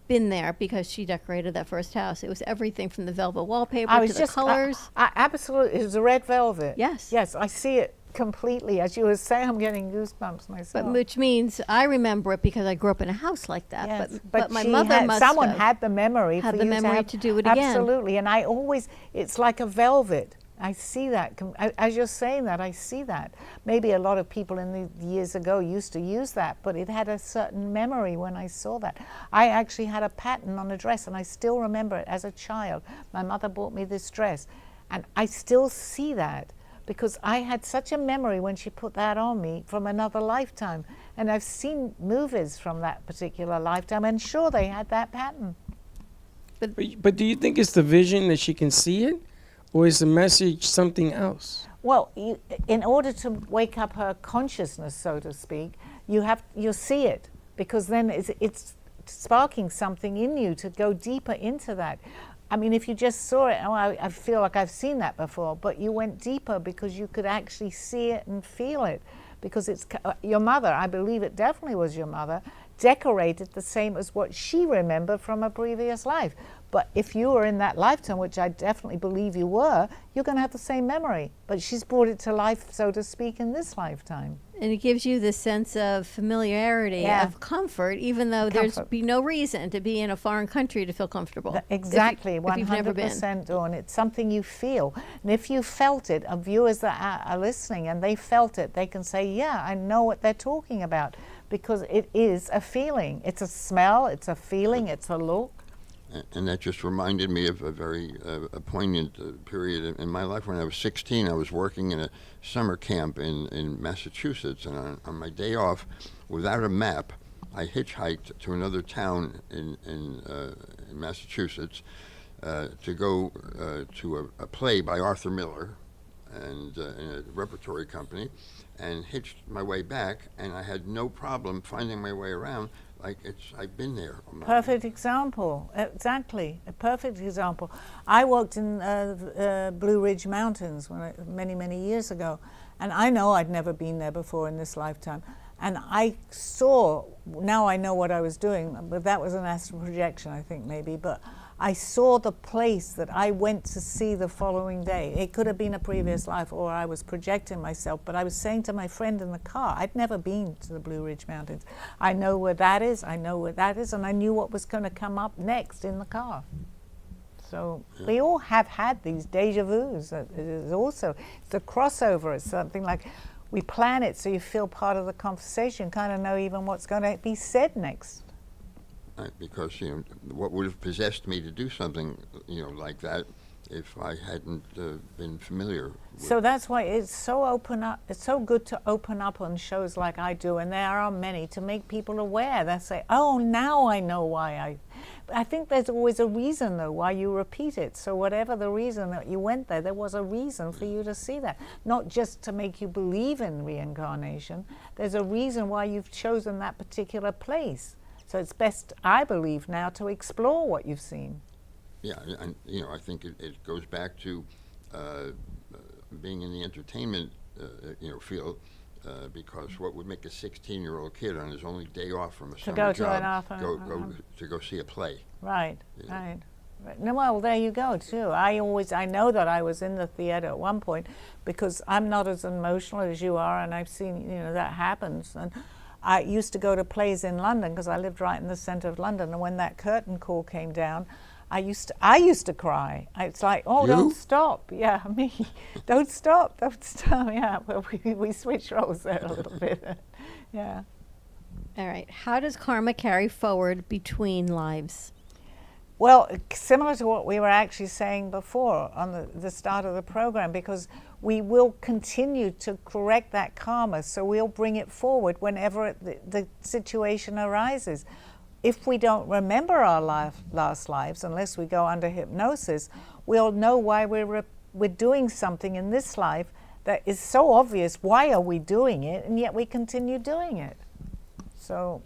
been there because she decorated that first house. It was everything from the velvet wallpaper to the colors. Absolutely. It was a red velvet. Yes. Yes, I see it completely. As you were saying, I'm getting goosebumps myself. But which means I remember it because I grew up in a house like that. Yes, but my mother must someone have had the memory had for the you memory to do it again. Absolutely. And it's like a velvet. I see that. As you're saying that, I see that. Maybe a lot of people in the years ago used to use that, but it had a certain memory when I saw that. I actually had a pattern on a dress, and I still remember it as a child. My mother bought me this dress, and I still see that because I had such a memory when she put that on me from another lifetime. And I've seen movies from that particular lifetime, and sure, they had that pattern. But do you think it's the vision that she can see it? Or is the message something else? Well, in order to wake up her consciousness, so to speak, you see it, because then it's sparking something in you to go deeper into that. I mean, if you just saw it, oh, I feel like I've seen that before, but you went deeper because you could actually see it and feel it. Because it's your mother, I believe it definitely was your mother, decorated the same as what she remembered from a previous life. But if you were in that lifetime, which I definitely believe you were, you're going to have the same memory. But she's brought it to life, so to speak, in this lifetime. And it gives you this sense of familiarity, Yeah. of comfort, even though there's be no reason to be in a foreign country to feel comfortable. Exactly, if you've never been. 100%, Dawn. It's something you feel. And if you felt it, viewers that are listening and they felt it, they can say, yeah, I know what they're talking about. Because it is a feeling. It's a smell, it's a feeling, it's a look. And that just reminded me of a very poignant period in my life. When I was 16, I was working in a summer camp in Massachusetts, and on my day off, without a map, I hitchhiked to another town in Massachusetts to go to a play by Arthur Miller and in a repertory company, and hitched my way back, and I had no problem finding my way around. Like I've been there. Perfect example, exactly, a perfect example. I worked in Blue Ridge Mountains many years ago, and I know I'd never been there before in this lifetime. And I saw, now I know what I was doing, but that was an astral projection, I think maybe, but I saw the place that I went to see the following day. It could have been a previous life, or I was projecting myself, but I was saying to my friend in the car, I'd never been to the Blue Ridge Mountains. I know where that is, I know where that is, and I knew what was going to come up next in the car. So we all have had these deja vus. It is also, it's a crossover. It's something like we plan it so you feel part of the conversation, kind of know even what's going to be said next. Because what would have possessed me to do something like that if I hadn't been familiar with. So that's why it's so open up. It's so good to open up on shows like I do, and there are many, to make people aware. They say, "Oh, now I know why I think there's always a reason though why you repeat it. So whatever the reason that you went there was a reason for you to see that, not just to make you believe in reincarnation. There's a reason why you've chosen that particular place. So it's best, I believe, now to explore what you've seen. Yeah, and I think it goes back to being in the entertainment field, because what would make a 16-year-old kid on his only day off from a summer job to go see a play? Right, right. No, well, there you go too. I know that I was in the theater at one point because I'm not as emotional as you are, and I've seen that happens. And I used to go to plays in London because I lived right in the center of London, and when that curtain call came down, I used to cry. It's like, oh, you? Don't stop. Yeah, me. Don't stop. Yeah, well, we switched roles there a little bit. Yeah. All right. How does karma carry forward between lives? Well, similar to what we were actually saying before on the start of the program, because we will continue to correct that karma, so we'll bring it forward whenever the situation arises. If we don't remember our last lives, unless we go under hypnosis, we'll know why we're doing something in this life that is so obvious. Why are we doing it? And yet we continue doing it. So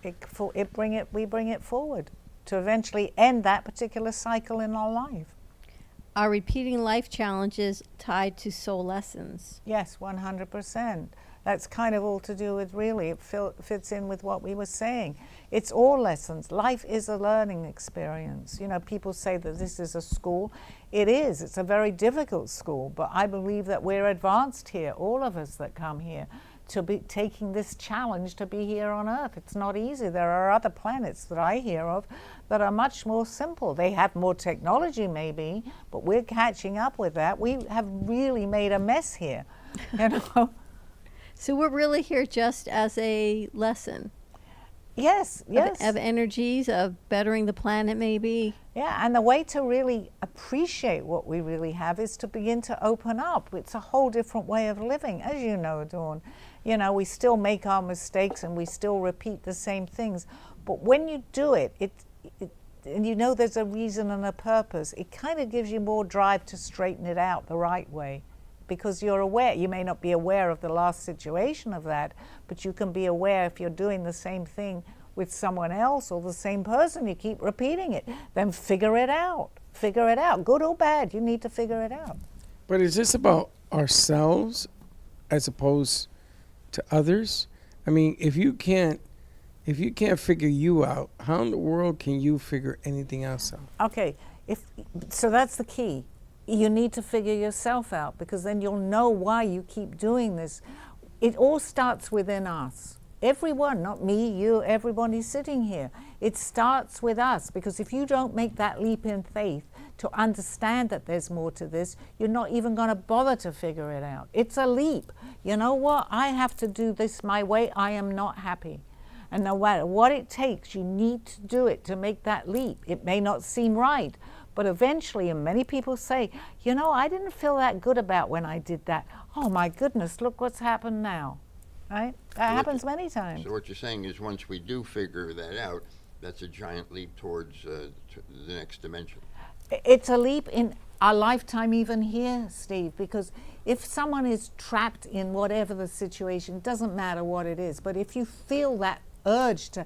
we bring it forward to eventually end that particular cycle in our life. Are repeating life challenges tied to soul lessons? Yes, 100%. That's kind of all to do with, really, it fits in with what we were saying. It's all lessons. Life is a learning experience. People say that this is a school. It is. It's a very difficult school, but I believe that we're advanced here, all of us that come here, to be taking this challenge to be here on Earth. It's not easy. There are other planets that I hear of that are much more simple. They have more technology maybe, but we're catching up with that. We have really made a mess here, So we're really here just as a lesson. Yes. Of energies, of bettering the planet maybe. Yeah, and the way to really appreciate what we really have is to begin to open up. It's a whole different way of living, as you know, Dawn. We still make our mistakes and we still repeat the same things. But when you do it, and there's a reason and a purpose, it kind of gives you more drive to straighten it out the right way. Because you're aware. You may not be aware of the last situation of that, but you can be aware if you're doing the same thing, with someone else or the same person, you keep repeating it. Then figure it out. Figure it out. Good or bad, you need to figure it out. But is this about ourselves as opposed to others? I mean, if you can't figure you out, how in the world can you figure anything else out? Okay, so that's the key. You need to figure yourself out, because then you'll know why you keep doing this. It all starts within us. Everyone, not me, you, everybody sitting here. It starts with us, because if you don't make that leap in faith to understand that there's more to this, you're not even going to bother to figure it out. It's a leap. You know what? I have to do this my way. I am not happy. And no matter what it takes, you need to do it to make that leap. It may not seem right, but eventually, and many people say, you know, I didn't feel that good about when I did that. Oh my goodness, look what's happened now, right? That happens many times. So what you're saying is once we do figure that out, that's a giant leap towards to the next dimension. It's a leap in our lifetime even here, Steve, because if someone is trapped in whatever the situation, doesn't matter what it is, but if you feel that urge to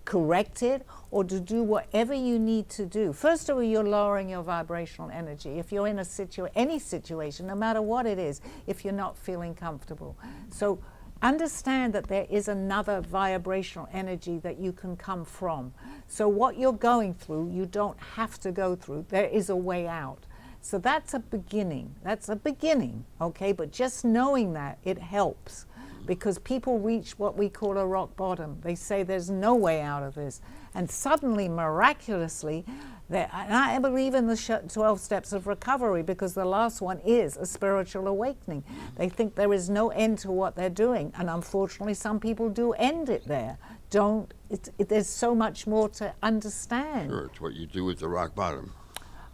correct it or to do whatever you need to do, first of all, you're lowering your vibrational energy. If you're in any situation, no matter what it is, if you're not feeling comfortable. So understand that there is another vibrational energy that you can come from. So what you're going through, you don't have to go through. There is a way out. So that's a beginning. That's a beginning, okay? But just knowing that, it helps. Because people reach what we call a rock bottom. They say there's no way out of this. And suddenly, miraculously, and I believe in the 12 steps of recovery, because the last one is a spiritual awakening. They think there is no end to what they're doing. And unfortunately, some people do end it there. There's so much more to understand. Sure, it's what you do at the rock bottom.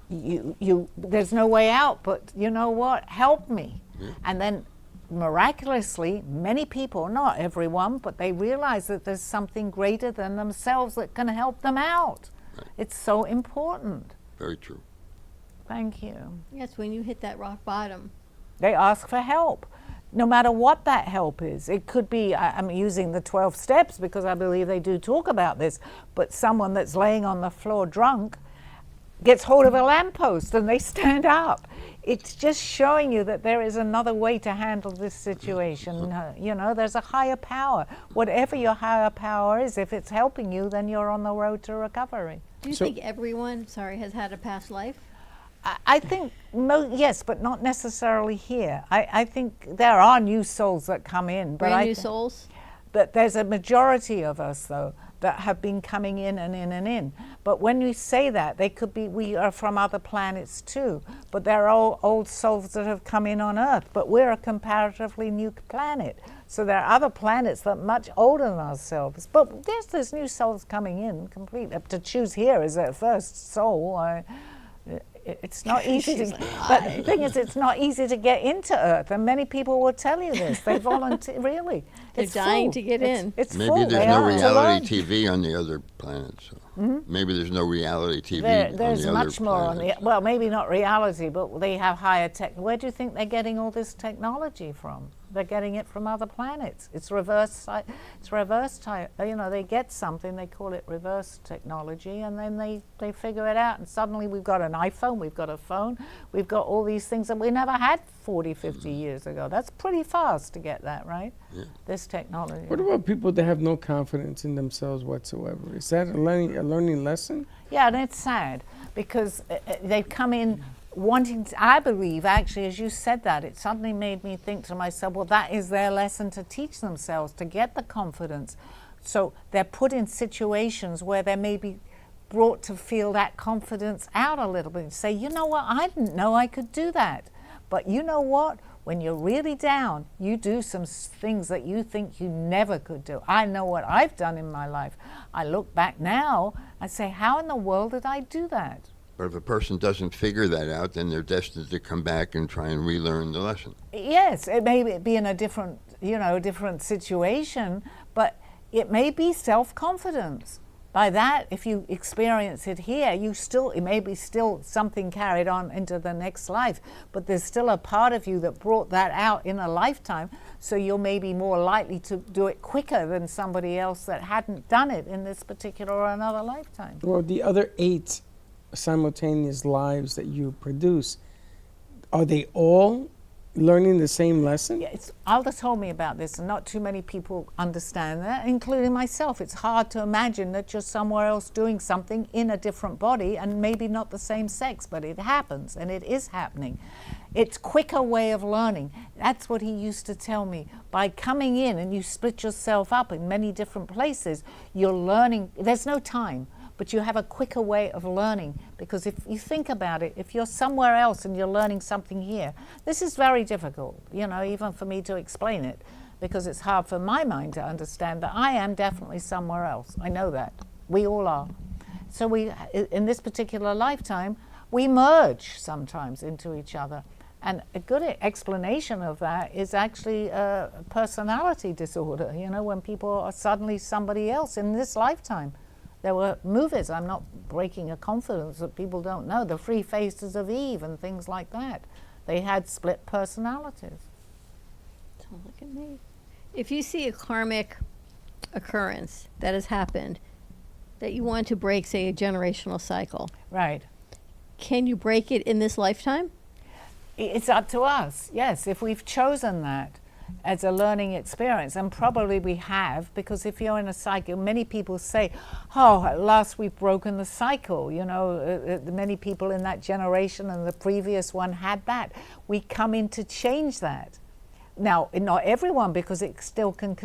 There's no way out, but you know what? Help me. Yeah. And then miraculously, many people, not everyone, but they realize that there's something greater than themselves that can help them out. Right. It's so important. Very true. Thank you. Yes, when you hit that rock bottom. They ask for help, no matter what that help is. It could be, I'm using the 12 steps because I believe they do talk about this, but someone that's laying on the floor drunk gets hold of a lamppost and they stand up. It's just showing you that there is another way to handle this situation. You know, there's a higher power. Whatever your higher power is, if it's helping you, then you're on the road to recovery. Do you think everyone, has had a past life? I think, yes, but not necessarily here. I think there are new souls that come in. Brand new souls? But there's a majority of us, though, that have been coming in and in and in. But when we say that, they could be, we are from other planets too. But they're all old souls that have come in on Earth. But we're a comparatively new planet. So there are other planets that are much older than ourselves. But there's new souls coming in, completely. To choose here as their first soul, it's not easy to, but the thing is, it's not easy to get into Earth, and many people will tell you this. They volunteer, really. They're dying to get in. It's Maybe full. there's no reality TV on the other planets. So. Maybe there's no reality TV on the other planets. There's much more on the, well, maybe not reality, but they have higher tech. Where do you think they're getting all this technology from? They're getting it from other planets. It's reverse type. You know, they get something, they call it reverse technology, and then they figure it out, and suddenly we've got an iPhone, we've got a phone, we've got all these things that we never had 40, 50 years ago. That's pretty fast to get that, right? Yeah. This technology. What about people that have no confidence in themselves whatsoever? Is that a learning lesson? Yeah, and it's sad because they've come in wanting to, I believe, actually, as you said that, it suddenly made me think to myself, well, that is their lesson to teach themselves, to get the confidence. So they're put in situations where they may be brought to feel that confidence out a little bit and say, you know what, I didn't know I could do that. But you know what? When you're really down, you do some things that you think you never could do. I know what I've done in my life. I look back now, I say, how in the world did I do that? But if a person doesn't figure that out, then they're destined to come back and try and relearn the lesson. Yes, it may be in a different situation, but it may be self-confidence. By that, if you experience it here, it may be still something carried on into the next life, but there's still a part of you that brought that out in a lifetime, so you're maybe more likely to do it quicker than somebody else that hadn't done it in this particular or another lifetime. Well, the other 8 simultaneous lives that you produce, are they all learning the same lesson? Yeah, Alda told me about this, and not too many people understand that, including myself. It's hard to imagine that you're somewhere else doing something in a different body and maybe not the same sex, but it happens, and it is happening. It's quicker way of learning. That's what he used to tell me. By coming in and you split yourself up in many different places, you're learning. There's no time, but you have a quicker way of learning, because if you think about it, if you're somewhere else and you're learning something here, this is very difficult, even for me to explain it, because it's hard for my mind to understand that I am definitely somewhere else. I know that. We all are. So in this particular lifetime, we merge sometimes into each other. And a good explanation of that is actually a personality disorder, when people are suddenly somebody else in this lifetime. There were movies, I'm not breaking a confidence that people don't know, the 3 Faces of Eve and things like that. They had split personalities. Don't look at me. If you see a karmic occurrence that has happened, that you want to break, say, a generational cycle. Right. Can you break it in this lifetime? It's up to us, yes, if we've chosen that as a learning experience, and probably we have, because if you're in a cycle, many people say, oh, at last we've broken the cycle. Many people in that generation and the previous one had that. We come in to change that. Now, not everyone, because it still can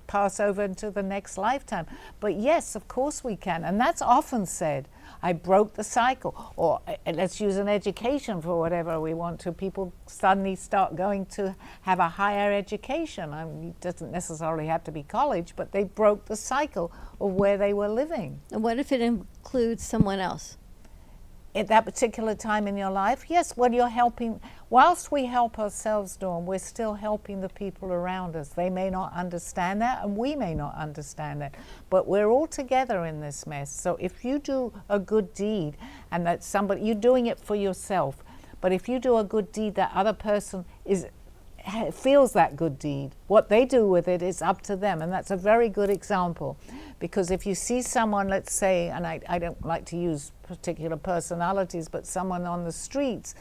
pass over into the next lifetime. But yes, of course we can. And that's often said, I broke the cycle. Or let's use an education for whatever we want to. People suddenly start going to have a higher education. It doesn't necessarily have to be college, but they broke the cycle of where they were living. And what if it includes someone else? At that particular time in your life, yes, when you're helping, whilst we help ourselves, Dawn, we're still helping the people around us. They may not understand that, and we may not understand that, but we're all together in this mess. So if you do a good deed, and that you're doing it for yourself, but if you do a good deed, that other person feels that good deed. What they do with it is up to them, and that's a very good example. Because if you see someone, let's say, and I don't like to use particular personalities, but someone on the streets,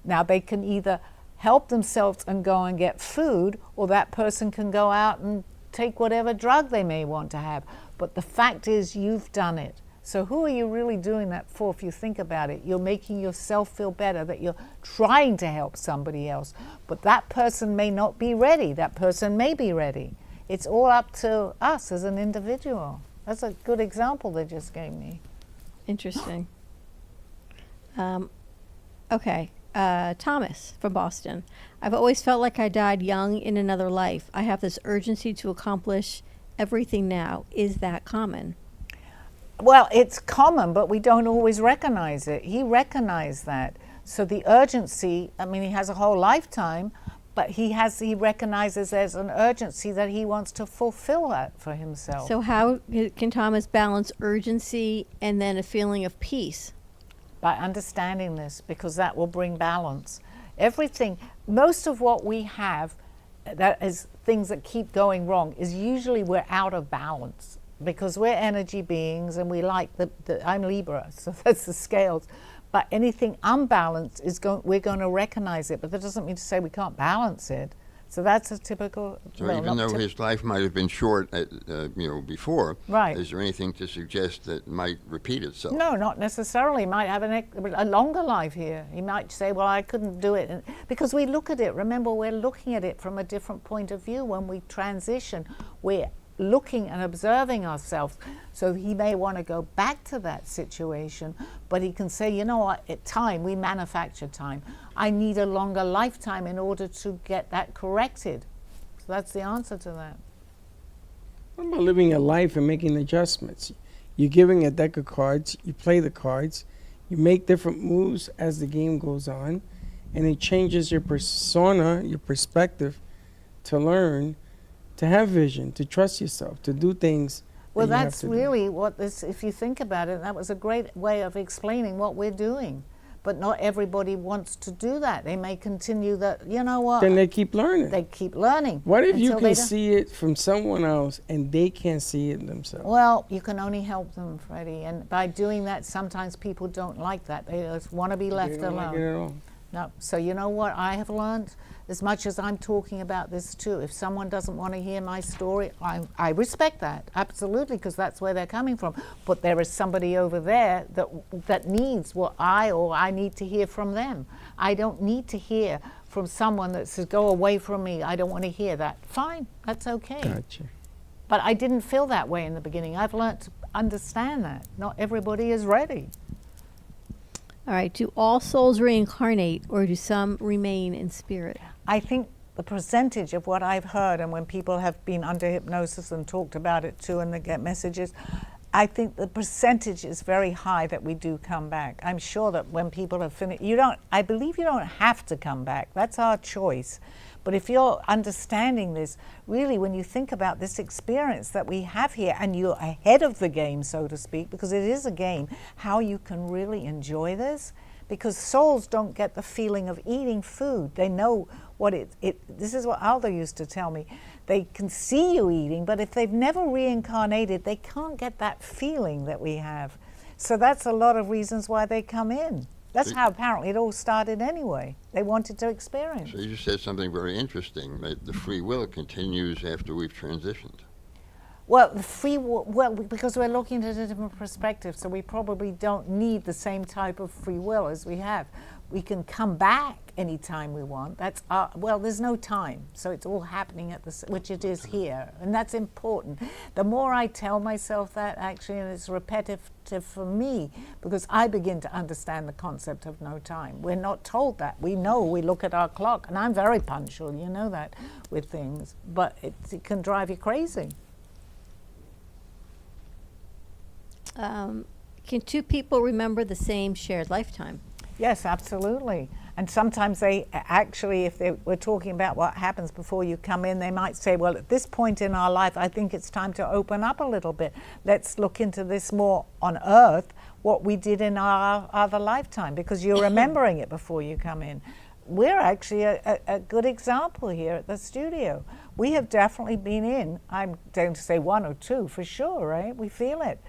now they can either help themselves and go and get food, or that person can go out and take whatever drug they may want to have. But the fact is, you've done it. So who are you really doing that for? If you think about it, you're making yourself feel better, that you're trying to help somebody else. But that person may not be ready. That person may be ready. It's all up to us as an individual. That's a good example they just gave me. Interesting. Okay. Thomas from Boston. I've always felt like I died young in another life. I have this urgency to accomplish everything now. Is that common? Well, it's common, but we don't always recognize it. He recognized that. So the urgency, he has a whole lifetime, but he recognizes there's an urgency that he wants to fulfill that for himself. So how can Thomas balance urgency and then a feeling of peace? By understanding this, because that will bring balance. Everything, most of what we have that is things that keep going wrong is usually we're out of balance, because we're energy beings and we like I'm Libra, so that's the scales. But anything unbalanced we're going to recognize it, but that doesn't mean to say we can't balance it. So that's a typical. So even though his life might have been short, before, right? Is there anything to suggest that might repeat itself? No, not necessarily. He might have a longer life here. He might say, "Well, I couldn't do it," because we look at it. Remember, we're looking at it from a different point of view when we transition. We're looking and observing ourselves. So he may want to go back to that situation, but he can say, you know what, at time, we manufacture time. I need a longer lifetime in order to get that corrected. So that's the answer to that. What about living a life and making adjustments? You're giving a deck of cards, you play the cards, you make different moves as the game goes on, and it changes your persona, your perspective, to learn, to have vision, to trust yourself, to do things Well, that you have that's to do. really what this, if you think about it, that was a great way of explaining what we're doing. But not everybody wants to do that. They may continue that, you know what, Then they keep learning. they keep learning. What if you until they can don't- see it from someone else and they can't see it themselves? Well, you can only help them, Freddie. And by doing that, sometimes people don't like that. They just want to be They left don't alone. like it at all. No. So you know what I have learned? As much as I'm talking about this too, if someone doesn't want to hear my story, I respect that, absolutely, because that's where they're coming from. But there is somebody over there that needs what I need to hear from them. I don't need to hear from someone that says, go away from me, I don't want to hear that. Fine, that's okay. Gotcha. But I didn't feel that way in the beginning. I've learned to understand that. Not everybody is ready. All right. Do all souls reincarnate, or do some remain in spirit? I think the percentage of what I've heard, and when people have been under hypnosis and talked about it too, and they get messages, I think the percentage is very high that we do come back. I'm sure that when people have finished, I believe you don't have to come back. That's our choice. But if you're understanding this, really, when you think about this experience that we have here, and you're ahead of the game, so to speak, because it is a game, how you can really enjoy this, because souls don't get the feeling of eating food. They know what this is what Aldo used to tell me. They can see you eating, but if they've never reincarnated, they can't get that feeling that we have. So that's a lot of reasons why they come in. That's how apparently it all started anyway. They wanted to experience. So you just said something very interesting, that the free will continues after we've transitioned. Well, the free will, because we're looking at a different perspective, so we probably don't need the same type of free will as we have. We can come back anytime we want. That's there's no time, so it's all happening which it is here, and that's important. The more I tell myself that, actually, and it's repetitive for me, because I begin to understand the concept of no time. We're not told that. We know, we look at our clock, and I'm very punctual, you know that, with things, but it can drive you crazy. Can two people remember the same shared lifetime? Yes, absolutely. And sometimes they actually, if we're talking about what happens before you come in, they might say, well, at this point in our life, I think it's time to open up a little bit. Let's look into this more on Earth, what we did in our other lifetime, because you're remembering it before you come in. We're actually a good example here at the studio. We have definitely been in, I'm going to say one or two for sure, right? We feel it.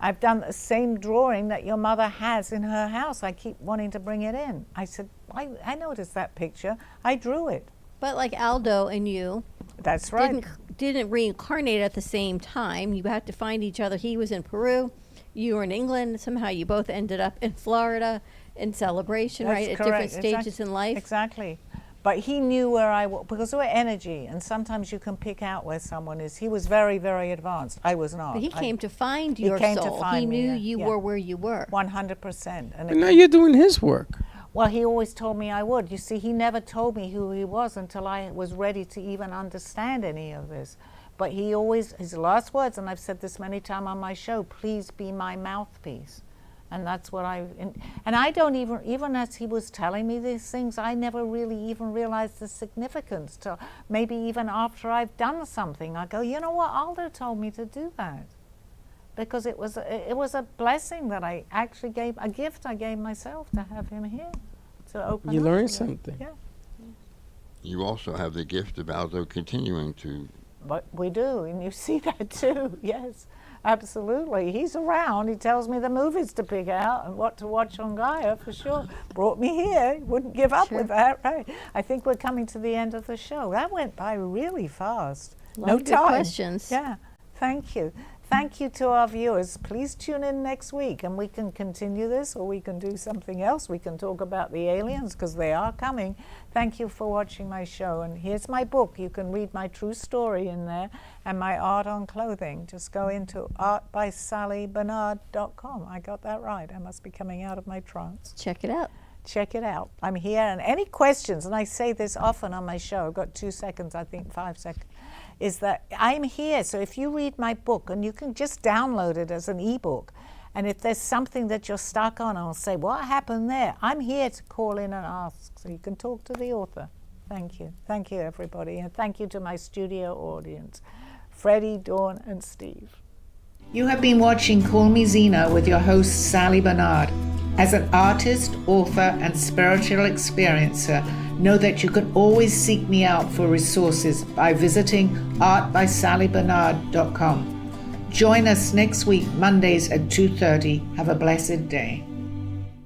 I've done the same drawing that your mother has in her house. I keep wanting to bring it in. I said, I noticed that picture. I drew it. But like Aldo and you, That's right. didn't reincarnate at the same time. You had to find each other. He was in Peru, you were in England. Somehow you both ended up in Florida in celebration, That's right? At correct. different stages in life. Exactly. But he knew where I was, because we're energy, and sometimes you can pick out where someone is. He was very, very advanced. I was not. But he came to find he your came to soul. find He me, knew yeah, you yeah. were where you were. 100%. But now you're doing his work. Well, he always told me I would. You see, he never told me who he was until I was ready to even understand any of this. But he always, his last words, and I've said this many times on my show, please be my mouthpiece. And that's what and I don't even as he was telling me these things, I never really even realized the significance till maybe even after I've done something. I go, you know what, Aldo told me to do that. Because it was a blessing that I actually gave, a gift I gave myself to have him here, to open You up learned to it. something. Yeah, You also have the gift of Aldo continuing to. but we do, and you see that too, yes. Absolutely. He's around. He tells me the movies to pick out and what to watch on Gaia for sure. Brought me here. He wouldn't give up with that, right? I think we're coming to the end of the show. That went by really fast. No good questions. Yeah. Thank you. Thank you to our viewers. Please tune in next week and we can continue this, or we can do something else. We can talk about the aliens because they are coming. Thank you for watching my show. And here's my book. You can read my true story in there and my art on clothing. Just go into artbysallybarnard.com. I got that right. I must be coming out of my trance. Check it out. Check it out. I'm here. And any questions, and I say this often on my show, I've got 2 seconds, I think 5 seconds, is that I'm here. So if you read my book, and you can just download it as an ebook, and if there's something that you're stuck on, I'll say, what happened there? I'm here to call in and ask, so you can talk to the author. Thank you. Thank you, everybody. And thank you to my studio audience, Freddie, Dawn, and Steve. You have been watching Call Me Zena with your host, Sally Barnard. As an artist, author, and spiritual experiencer, know that you can always seek me out for resources by visiting artbysallybarnard.com. Join us next week, Mondays at 2:30. Have a blessed day.